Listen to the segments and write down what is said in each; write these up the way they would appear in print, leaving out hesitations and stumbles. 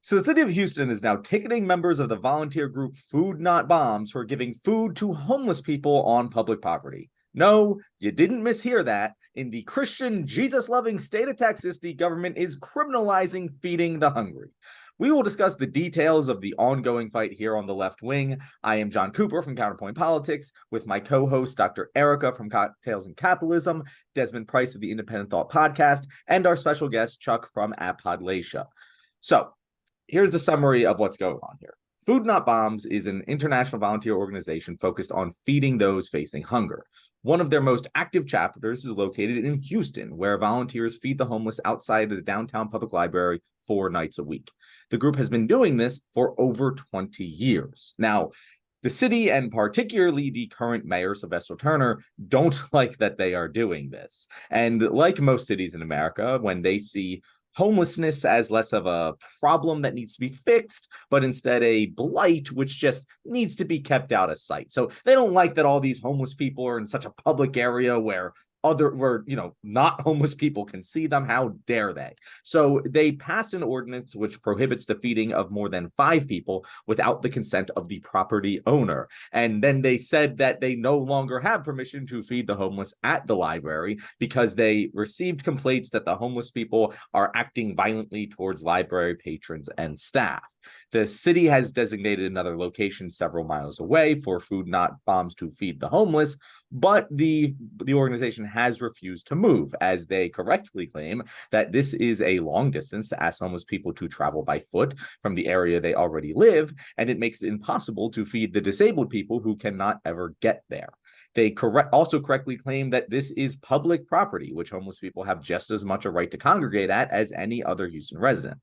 So the city of Houston is now ticketing members of the volunteer group Food Not Bombs for giving food to homeless people on public property. No, you didn't mishear that. In the Christian, Jesus-loving state of Texas, the government is criminalizing feeding the hungry. We will discuss the details of the ongoing fight here on the left wing. I am John Cooper from Counterpoint Politics, with my co-host, Dr. Erica from Cocktails and Capitalism, Desmond Price of the Independent Thought Podcast, and our special guest, Chuck from Appalachia. So, here's the summary of what's going on here. Food Not Bombs is an international volunteer organization focused on feeding those facing hunger. One of their most active chapters is located in Houston, where volunteers feed the homeless outside of the downtown public library 4 nights a week. The group has been doing this for over 20 years. Now, the city, and particularly the current mayor, Sylvester Turner, don't like that they are doing this. And like most cities in America, when they see homelessness as less of a problem that needs to be fixed, but instead a blight which just needs to be kept out of sight. So they don't like that all these homeless people are in such a public area where not homeless people can see them. How dare they? So they passed an ordinance which prohibits the feeding of more than 5 people without the consent of the property owner. And then they said that they no longer have permission to feed the homeless at the library because they received complaints that the homeless people are acting violently towards library patrons and staff. The city has designated another location several miles away for Food Not Bombs to feed the homeless, but the organization has refused to move, as they correctly claim that this is a long distance to ask homeless people to travel by foot from the area they already live, and it makes it impossible to feed the disabled people who cannot ever get there. They also correctly claim that this is public property, which homeless people have just as much a right to congregate at as any other Houston resident.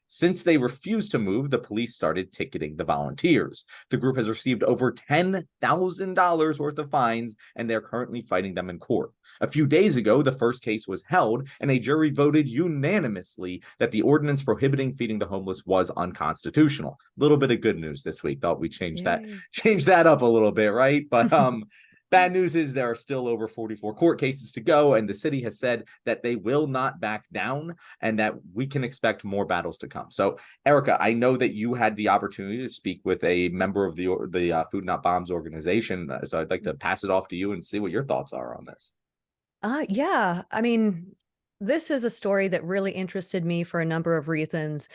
Since they refused to move, the police started ticketing the volunteers. The group has received over $10,000 worth of fines, and they're currently fighting them in court. A few days ago, the first case was held, and a jury voted unanimously that the ordinance prohibiting feeding the homeless was unconstitutional. A little bit of good news this week. Thought we change that up a little bit, right? But bad news is there are still over 44 court cases to go, and the city has said that they will not back down and that we can expect more battles to come. So, Erica, I know that you had the opportunity to speak with a member of the Food Not Bombs organization, so I'd like to pass it off to you and see what your thoughts are on this. Yeah, I mean, this is a story that really interested me for a number of reasons.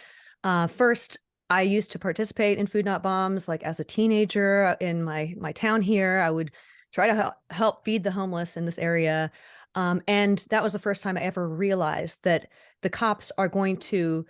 First, I used to participate in Food Not Bombs, like as a teenager in my town here. I would try to help feed the homeless in this area. And that was the first time I ever realized that the cops are going to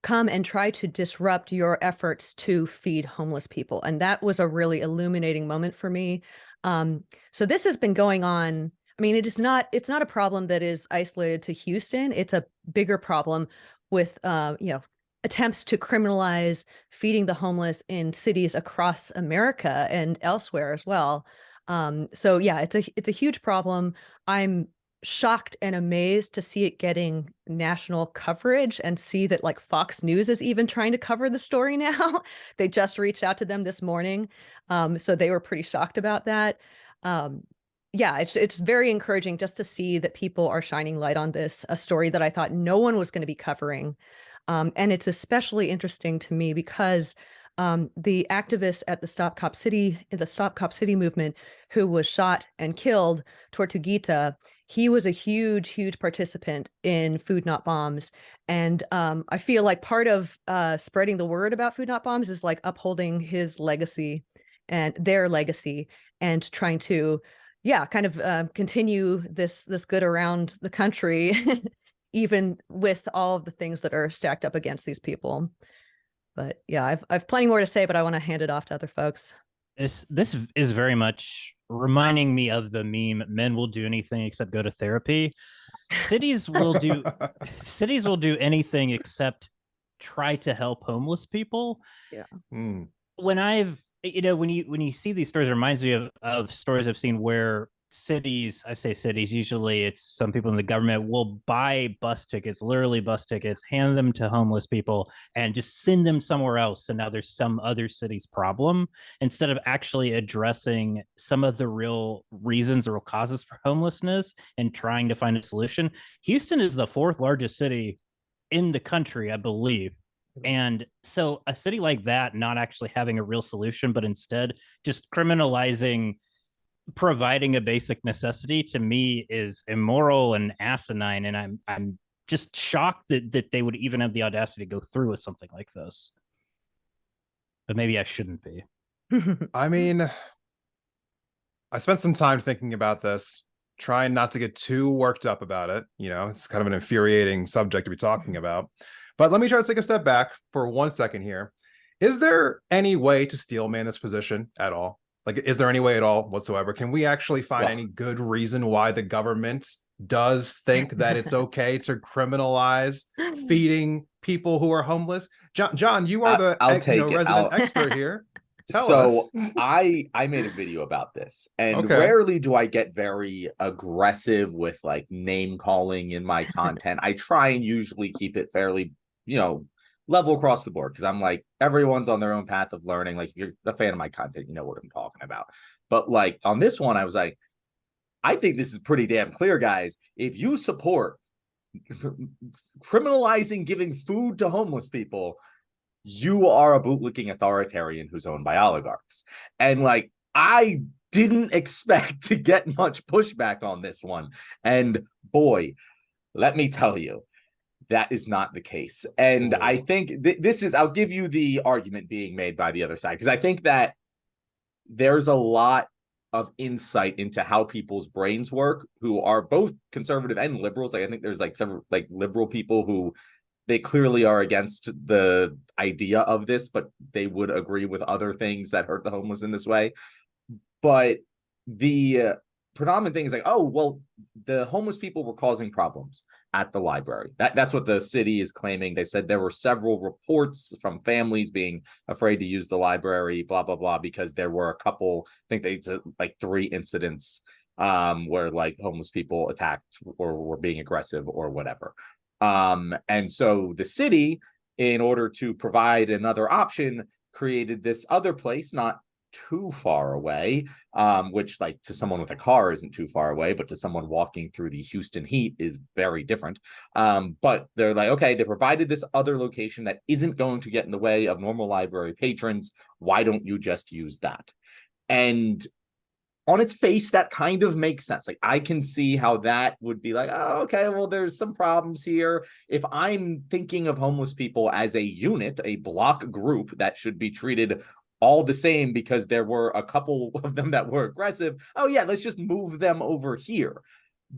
come and try to disrupt your efforts to feed homeless people. And that was a really illuminating moment for me. So this has been going on. I mean, it's not a problem that is isolated to Houston. It's a bigger problem with, attempts to criminalize feeding the homeless in cities across America and elsewhere as well. So yeah, it's a huge problem. I'm shocked and amazed to see it getting national coverage and see that like Fox News is even trying to cover the story now. They just reached out to them this morning. So they were pretty shocked about that. Yeah, it's very encouraging just to see that people are shining light on this, a story that I thought no one was going to be covering. And it's especially interesting to me because the activist at the Stop Cop City movement who was shot and killed, Tortuguita, he was a huge participant in Food Not Bombs. And I feel like part of spreading the word about Food Not Bombs is like upholding his legacy and their legacy and trying to, kind of continue this good around the country, even with all of the things that are stacked up against these people. But yeah, I've plenty more to say, but I want to hand it off to other folks. This is very much reminding me of the meme, men will do anything except go to therapy. Cities will do anything except try to help homeless people. Yeah. When you see these stories, it reminds me of stories I've seen where cities, I say cities, usually it's some people in the government will buy bus tickets, literally bus tickets, hand them to homeless people and just send them somewhere else. So now there's some other city's problem instead of actually addressing some of the real reasons or real causes for homelessness and trying to find a solution. Houston is the 4th largest city in the country, I believe. And so a city like that not actually having a real solution, but instead just criminalizing providing a basic necessity, to me is immoral and asinine. And I'm just shocked that they would even have the audacity to go through with something like this. But maybe I shouldn't be. I mean, I spent some time thinking about this, trying not to get too worked up about it. You know, it's kind of an infuriating subject to be talking about. But let me try to take a step back for 1 second here. Is there any way to steelman this position at all? Like, is there any way at all whatsoever? Can we actually find any good reason why the government does think that it's okay to criminalize feeding people who are homeless? John, you are the resident expert here. Tell us. I made a video about this, and rarely do I get very aggressive with like name calling in my content. I try and usually keep it fairly, level across the board, because I'm like, everyone's on their own path of learning. Like, if you're a fan of my content, you know what I'm talking about. But like on this one, I was like, I think this is pretty damn clear, guys. If you support criminalizing giving food to homeless people, you are a bootlicking authoritarian who's owned by oligarchs. And like, I didn't expect to get much pushback on this one. And boy, let me tell you, that is not the case. And I think this is, I'll give you the argument being made by the other side, because I think that there's a lot of insight into how people's brains work who are both conservative and liberals. Like, I think there's like several like liberal people who they clearly are against the idea of this, but they would agree with other things that hurt the homeless in this way. But the predominant thing is like, oh, well, the homeless people were causing problems at the library. That's what the city is claiming. They said there were several reports from families being afraid to use the library, blah, blah, blah, because there were a couple, I think they said like 3 incidents where like homeless people attacked or were being aggressive or whatever. And so the city, in order to provide another option, created this other place not too far away, which like to someone with a car isn't too far away, but to someone walking through the Houston heat is very different. But they're like, okay, they provided this other location that isn't going to get in the way of normal library patrons. Why don't you just use that? And on its face, that kind of makes sense. Like, I can see how that would be like, oh, okay, well, there's some problems here. If I'm thinking of homeless people as a unit, a block group that should be treated all the same because there were a couple of them that were aggressive, oh yeah, let's just move them over here.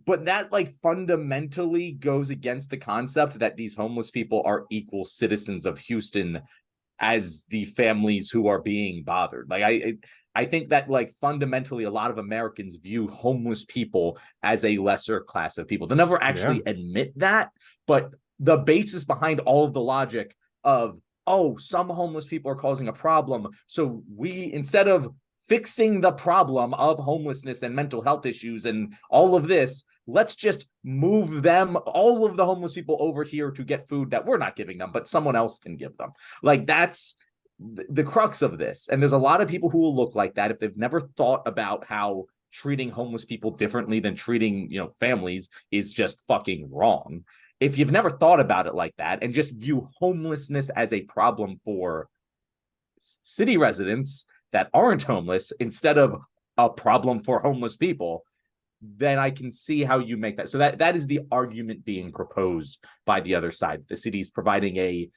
But that like fundamentally goes against the concept that these homeless people are equal citizens of Houston as the families who are being bothered. Like, I think that like fundamentally a lot of Americans view homeless people as a lesser class of people. They never actually admit that, but the basis behind all of the logic of, oh, some homeless people are causing a problem, so we, instead of fixing the problem of homelessness and mental health issues and all of this, let's just move them, all of the homeless people, over here to get food that we're not giving them, but someone else can give them. Like, that's the crux of this. And there's a lot of people who will look like that if they've never thought about how treating homeless people differently than treating, families is just fucking wrong. If you've never thought about it like that and just view homelessness as a problem for city residents that aren't homeless instead of a problem for homeless people, then I can see how you make that. So that is the argument being proposed by the other side. The city's providing a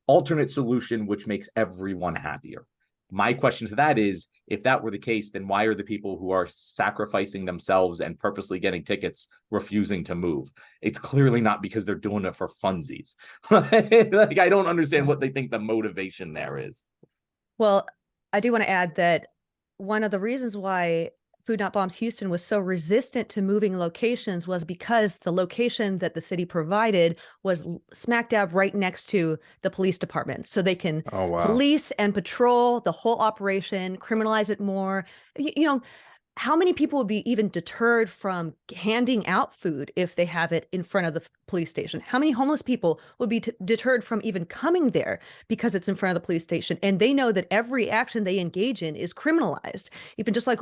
alternate solution which makes everyone happier. My question to that is, if that were the case, then why are the people who are sacrificing themselves and purposely getting tickets refusing to move? It's clearly not because they're doing it for funsies. Like, I don't understand what they think the motivation there is. Well, I do want to add that one of the reasons why Food Not Bombs Houston was so resistant to moving locations was because the location that the city provided was smack dab right next to the police department. So they can police and patrol the whole operation, criminalize it more. how many people would be even deterred from handing out food if they have it in front of the police station? How many homeless people would be deterred from even coming there because it's in front of the police station? And they know that every action they engage in is criminalized. Even just like,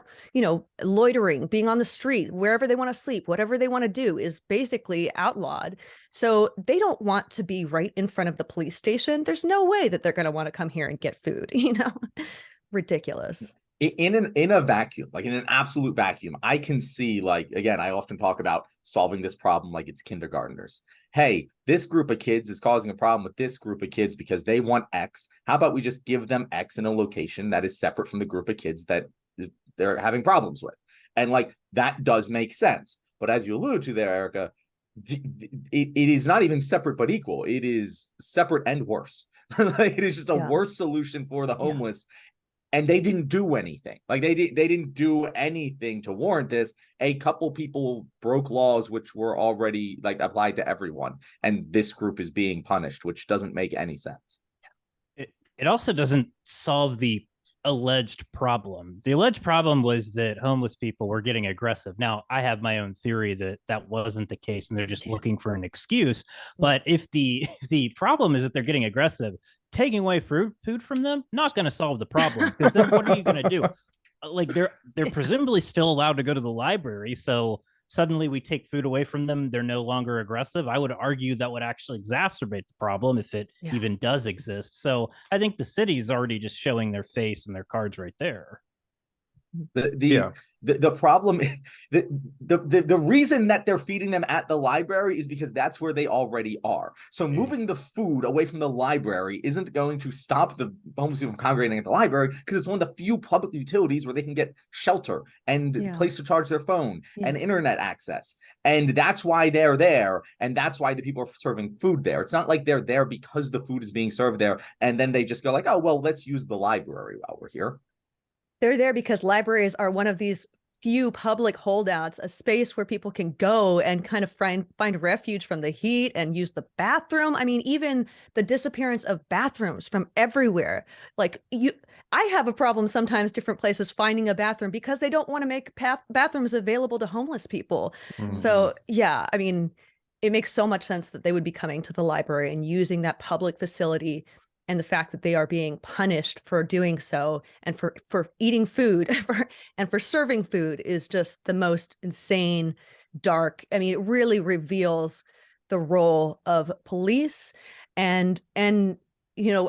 loitering, being on the street, wherever they want to sleep, whatever they want to do is basically outlawed. So they don't want to be right in front of the police station. There's no way that they're going to want to come here and get food, Ridiculous. In a vacuum, like in an absolute vacuum, I can see, like, again, I often talk about solving this problem like it's kindergartners. Hey, this group of kids is causing a problem with this group of kids because they want X. How about we just give them X in a location that is separate from the group of kids that they're having problems with? And like, that does make sense. But as you alluded to there, Erica, it is not even separate but equal. It is separate and worse. It is just a worse solution for the homeless. And they didn't do anything. Like they didn't do anything to warrant this. A couple people broke laws which were already like applied to everyone, and this group is being punished, which doesn't make any sense. It also doesn't solve the alleged problem. The alleged problem was that homeless people were getting aggressive. Now, I have my own theory that that wasn't the case and they're just looking for an excuse. But if the problem is that they're getting aggressive, taking away food from them, not going to solve the problem, because then what are you going to do? Like they're presumably still allowed to go to the library. So suddenly we take food away from them, they're no longer aggressive. I would argue that would actually exacerbate the problem if it even does exist. So I think the city's already just showing their face and their cards right there. The problem, the reason that they're feeding them at the library is because that's where they already are. So moving the food away from the library isn't going to stop the homeless people from congregating at the library, because it's one of the few public utilities where they can get shelter and place to charge their phone and internet access. And that's why they're there. And that's why the people are serving food there. It's not like they're there because the food is being served there, and then they just go like, oh, well, let's use the library while we're here. They're there because libraries are one of these few public holdouts, a space where people can go and kind of find refuge from the heat and use the bathroom. I mean, even the disappearance of bathrooms from everywhere. Like I have a problem sometimes different places finding a bathroom because they don't want to make bathrooms available to homeless people. So yeah, I mean, it makes so much sense that they would be coming to the library and using that public facility. And the fact that they are being punished for doing so, and for eating food and for serving food, is just the most insane, dark. I mean, it really reveals the role of police and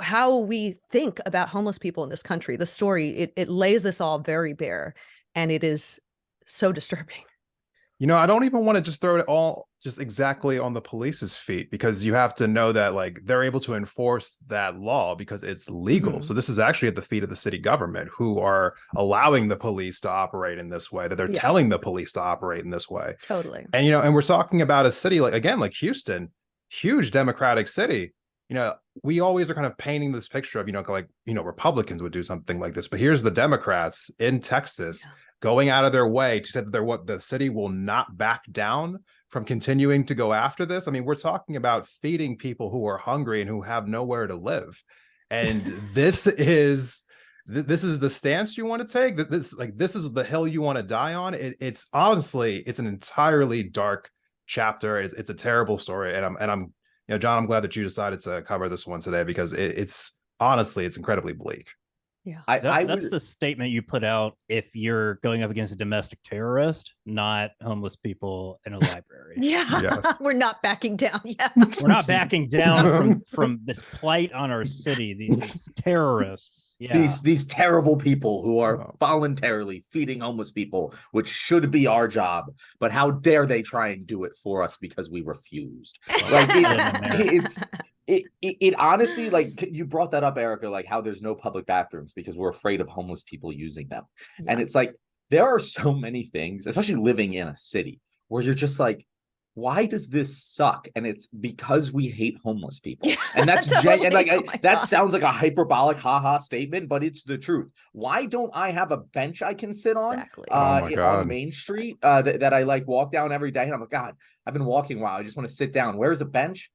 how we think about homeless people in this country. The story, it lays this all very bare, and it is so disturbing. I don't even want to just throw it all just exactly on the police's feet, because you have to know that like they're able to enforce that law because it's legal. So this is actually at the feet of the city government, who are allowing the police to operate in this way, that they're telling the police to operate in this way. Totally. And, and we're talking about a city like Houston, huge democratic city. We always are kind of painting this picture of, Republicans would do something like this, but here's the Democrats in Texas going out of their way to say that the city will not back down from continuing to go after this. I mean, we're talking about feeding people who are hungry and who have nowhere to live. And this is the stance you want to take. This is the hill you want to die on. It's honestly, it's an entirely dark chapter. It's a terrible story. And I'm John, I'm glad that you decided to cover this one today, because it's honestly, it's incredibly bleak. Yeah, that's the statement you put out if you're going up against a domestic terrorist, not homeless people in a library. We're not backing down. We're not backing down from this plight on our city. These terrorists. These terrible people who are voluntarily feeding homeless people, which should be our job, but how dare they try and do it for us because we refused? Like it honestly, like you brought that up, Erica, like how there's no public bathrooms because we're afraid of homeless people using them. And it's like, there are so many things, especially living in a city, where you're just like, why does this suck? And it's because we hate homeless people. And that's that sounds like a hyperbolic haha statement, but it's the truth. Why don't I have a bench I can sit on on Main Street that I like walk down every day? And I'm like, God, I've been walking a while. I just want to sit down. Where's a bench?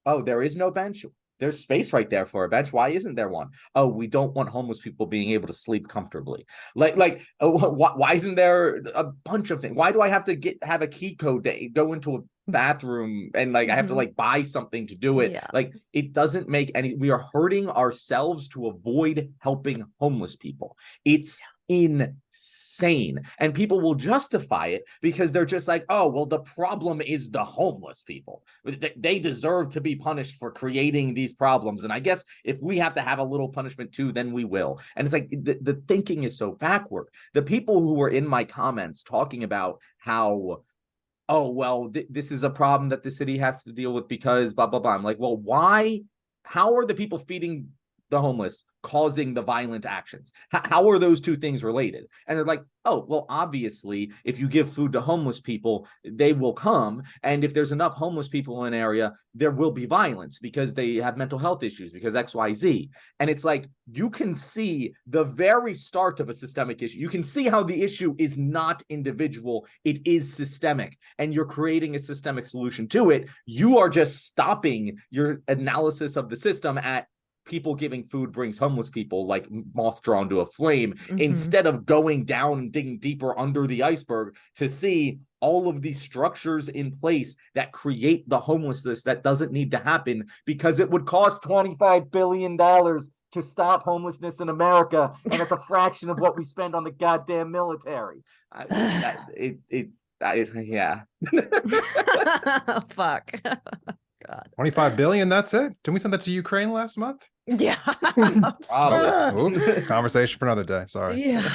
Oh, there is no bench. there's space right there for a bench. Why isn't there one? Oh, we don't want homeless people being able to sleep comfortably. Why isn't there a bunch of things? Why do I have to have a key code to go into a bathroom and like I have to like buy something to do it? Yeah. Like, it doesn't make any. We are hurting ourselves to avoid helping homeless people. It's insane, and people will justify it because they're just like, oh well, the problem is the homeless people. They deserve to be punished for creating these problems, and I guess if we have to have a little punishment too, then we will. And it's like the thinking is so backward. The people who were in my comments talking about how, oh well, this is a problem that the city has to deal with because blah blah blah, I'm like, well, why? How are the people feeding the homeless causing the violent actions? How are those two things related? And they're like, oh, well, obviously, if you give food to homeless people, they will come. And if there's enough homeless people in an area, there will be violence because they have mental health issues, because XYZ. And it's like, you can see the very start of a systemic issue. You can see how the issue is not individual. It is systemic. And you're creating a systemic solution to it. You are just stopping your analysis of the system at people giving food brings homeless people like moth drawn to a flame, instead of going down and digging deeper under the iceberg to see all of these structures in place that create the homelessness that doesn't need to happen, because it would cost $25 billion to stop homelessness in America, and it's a fraction of what we spend on the goddamn military. Yeah. Fuck. God. 25 billion, that's it? Didn't we send that to Ukraine last month? Yeah. Probably. Oops. Conversation for another day. Sorry. Yeah.